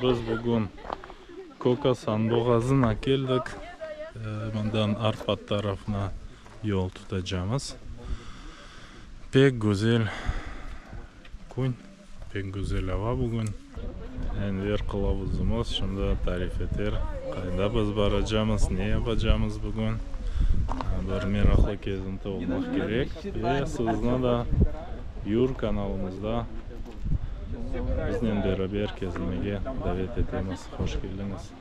Biz bugün Kokasan boğazına geldik. Bundan Arpat tarafına yol tutacağız. Pek güzel gün, pek güzel hava bugün. Enver kılavuzumuz şimdi tarif eder. Kayda biz varacağız, ne yapacağımız bugün. Bir meraklı kezinti olmak gerek. Ve sizinle de Yur kanalımızda bizden beraber gezmeye davet etmemiz. Hoş geldiniz.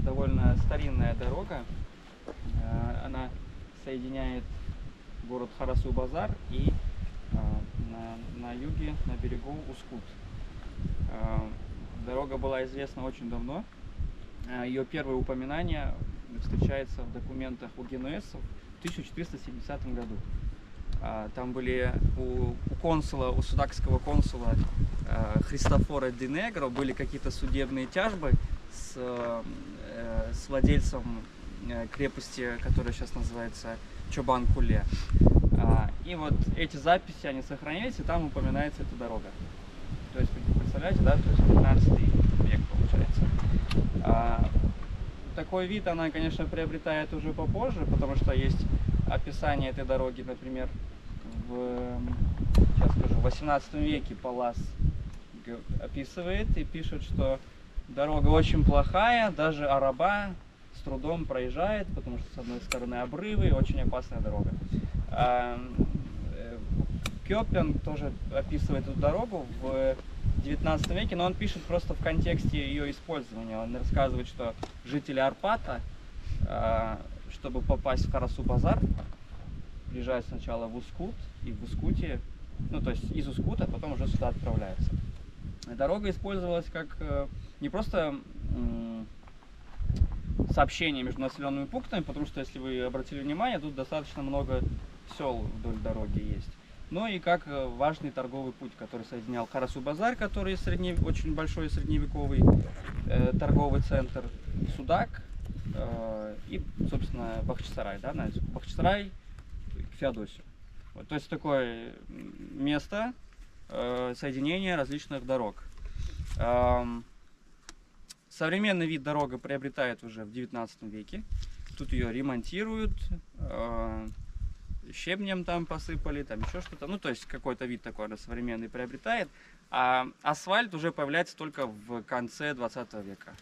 Довольно старинная дорога. Она соединяет город Харасу-Базар и на юге, на берегу Ускут. Дорога была известна очень давно. Ее первое упоминание встречается в документах у генуэзцев в 1470 году. Там были у консула, у судакского консула Христофора Ди Негро были какие-то судебные тяжбы с владельцем крепости, которая сейчас называется Чобан-Куле. И вот эти записи, они сохранились, и там упоминается эта дорога. То есть, представляете, да, то есть 15 век получается. Такой вид она, конечно, приобретает уже попозже, потому что есть описание этой дороги, например, сейчас скажу, в 18 веке Паллас описывает и пишет, что дорога очень плохая, даже араба с трудом проезжает, потому что с одной стороны обрывы, очень опасная дорога. Кёпен тоже описывает эту дорогу в 19 веке, но он пишет просто в контексте ее использования. Он рассказывает, что жители Арпата, чтобы попасть в Харасу-Базар, приезжают сначала в Ускут, и в Ускуте, ну то есть из Ускута, потом уже сюда отправляются. Дорога использовалась как не просто сообщение между населенными пунктами, потому что, если вы обратили внимание, тут достаточно много сел вдоль дороги есть. Но и как важный торговый путь, который соединял Харасу-Базар, который очень большой средневековый торговый центр, Судак и, собственно, Бахчисарай, да, Бахчисарай к Феодосию. Вот, то есть такое место соединения различных дорог. Современный вид дорога приобретает уже в 19 веке. Тут ее ремонтируют, щебнем там посыпали, там еще что-то. Ну, то есть какой-то вид такой современный приобретает. А асфальт уже появляется только в конце 20 века.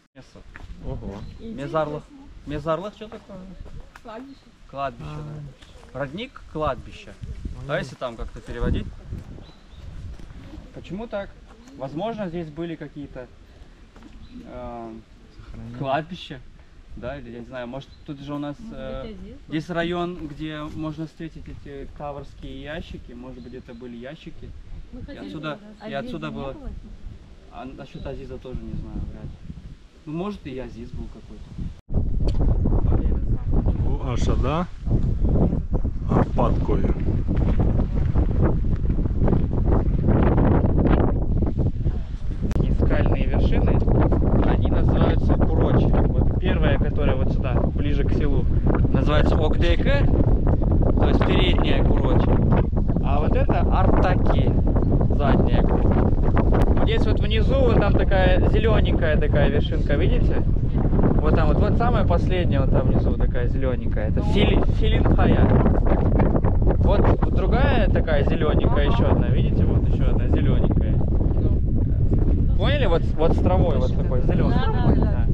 Ого. Мезарлах. Мезарлах что такое? Кладбище. Кладбище, да. Родник, кладбище. А если там как-то переводить? Почему так? Возможно, здесь были какие-то кладбища. Да, или я не знаю, может тут же у нас здесь район, где можно встретить эти таврские ящики, может быть это были ящики. И отсюда было. А насчет Азиза тоже не знаю, вряд ли. Ну может и Азиз был какой-то. Bu aşağıda Arpat koyu. Скальные вершины, они называются Курочи. Вот первая, которая вот сюда, ближе к селу, называется Окдейке, то есть передняя Курочи. А вот это Артаки, задняя Курочи. Вот здесь вот внизу, вот там такая зелененькая такая вершинка, видите? Вот там вот самая последняя, вот там внизу такая зелененькая, это Филинхая. Вот другая такая зелененькая, еще одна, видите? Вот еще одна зелененькая. Поняли? Вот с травой вот такой зеленый. Да.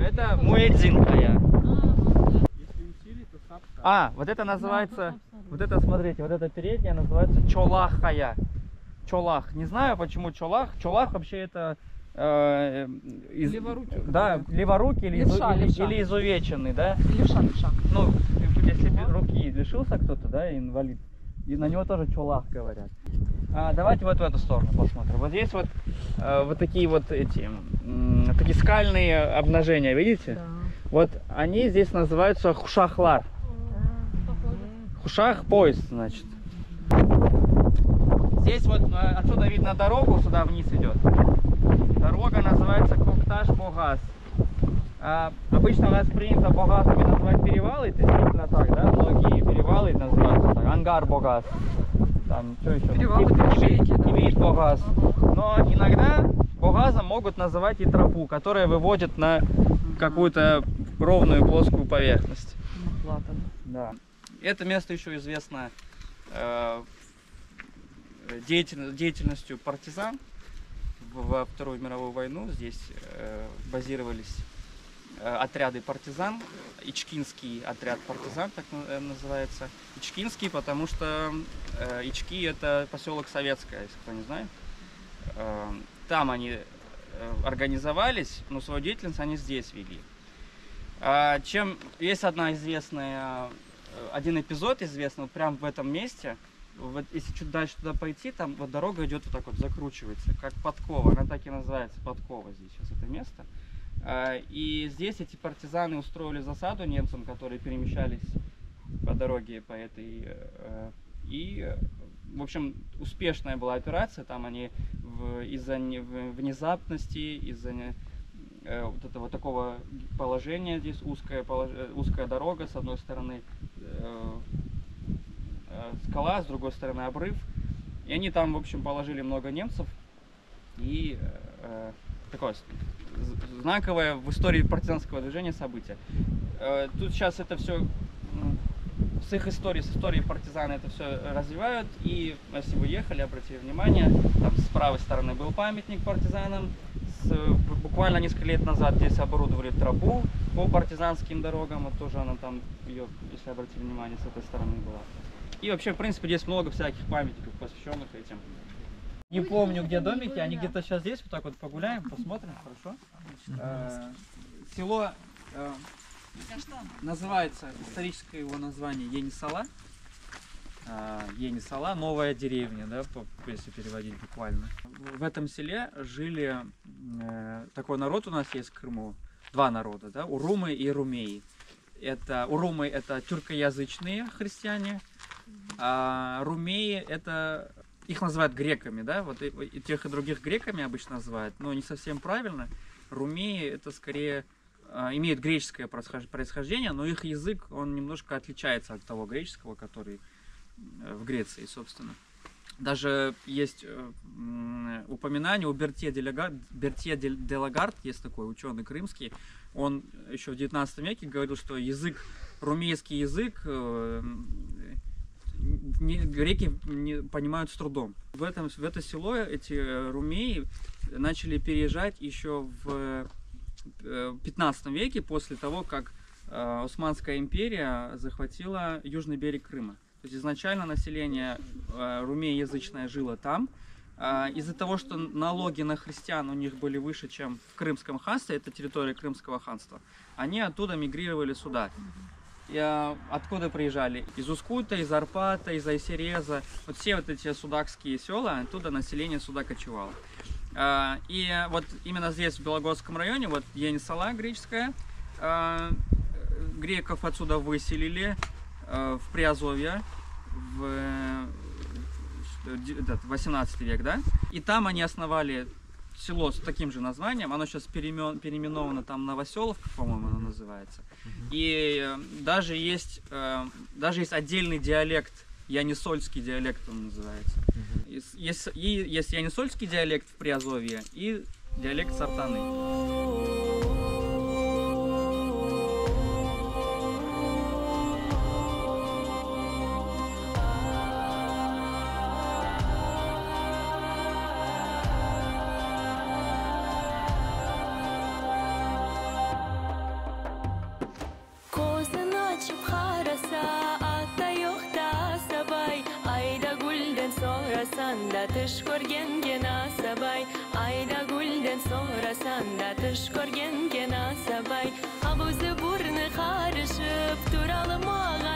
Это Муэдзинхая. Вот это называется, вот это смотрите, вот это передняя называется Чолахая. Чолах. Не знаю почему Чолах. Чолах вообще это леворукий. Да, леворукий или изувеченный, да? Левша. Ну, если руки лишился кто-то, да, инвалид, и на него тоже Чолах говорят. Давайте вот в эту сторону посмотрим. Вот здесь вот такие вот такие скальные обнажения, видите? Да. Вот они здесь называются Хушахлар. Хушах пояс, значит. Здесь вот отсюда видно дорогу, сюда вниз идет. Дорога называется Кокташ-Богаз. Обычно у нас принято Богазами называть перевалы, действительно так, да? Многие перевалы называются так. Ангар-Богаз. там, что еще? Перевалы, перешейки, да. Имеет погаз. Но иногда погазом могут называть и тропу, которая выводит на какую-то ровную плоскую поверхность. Плата, Да. Это место еще известно деятельностью партизан. Во Вторую мировую войну здесь базировались отряды партизан. Ичкинский отряд партизан, так называется. Ичкинский, потому что Ички — это поселок Советское, если кто не знает. Там они организовались, но свою деятельность они здесь вели. Есть один эпизод известный, вот прямо в этом месте. Вот если чуть дальше туда пойти, там вот дорога идет вот так вот, закручивается, как подкова. Она так и называется, подкова здесь сейчас это место. И здесь эти партизаны устроили засаду немцам, которые перемещались по дороге по этой. И, в общем, успешная была операция. Там они из-за внезапности, из-за вот этого такого положения, здесь узкая дорога, с одной стороны скала, с другой стороны обрыв. И они там, в общем, положили много немцев. И такое знаковое в истории партизанского движения событие. Тут сейчас это все с их историей, с историей партизан это все развивают. И если вы ехали, обратили внимание, там с правой стороны был памятник партизанам. Буквально несколько лет назад здесь оборудовали тропу по партизанским дорогам. Вот тоже она там, ее, если обратили внимание, с этой стороны была. И вообще, в принципе, здесь много всяких памятников, посвященных этим. Не помню, где домики, они где-то сейчас здесь, вот так вот погуляем, посмотрим, хорошо? Село называется, историческое его название Енисала. Енисала, новая деревня, да, если переводить буквально. В этом селе жили такой народ у нас есть в Крыму, два народа, да, урумы и румеи. Урумы это тюркоязычные христиане, а румеи это, их называют греками, да, вот и тех и других греками обычно называют, но не совсем правильно. Румеи это скорее имеют греческое происхождение, но их язык, он немножко отличается от того греческого, который в Греции, собственно. Даже есть упоминание у Бертье де Лагард, есть такой ученый крымский, он еще в 19 веке говорил, что румейский язык греки не понимают с трудом. В это село эти румеи начали переезжать еще в 15 веке, после того, как Османская империя захватила южный берег Крыма. То есть изначально население румееязычное жило там. Из-за того, что налоги на христиан у них были выше, чем в Крымском ханстве, это территория Крымского ханства, они оттуда мигрировали сюда. И откуда приезжали? Из Ускута, из Арпата, из Айсереза. Вот все вот эти судакские села, оттуда население сюда кочевало. И вот именно здесь, в Белогорском районе, вот Енисала греческая, греков отсюда выселили в Приазовье в 18 век, да? И там они основали село с таким же названием, оно сейчас переименовано там Новоселовка, по-моему, оно называется. И даже есть отдельный диалект, янисольский диалект он называется. Есть янисольский диалект в Приазовье и диалект Сартаны. Tush ko'rgan gena sabay ayda guldan so'rasanda tush ko'rgan gena sabay abuzi burni qarishib turalmoq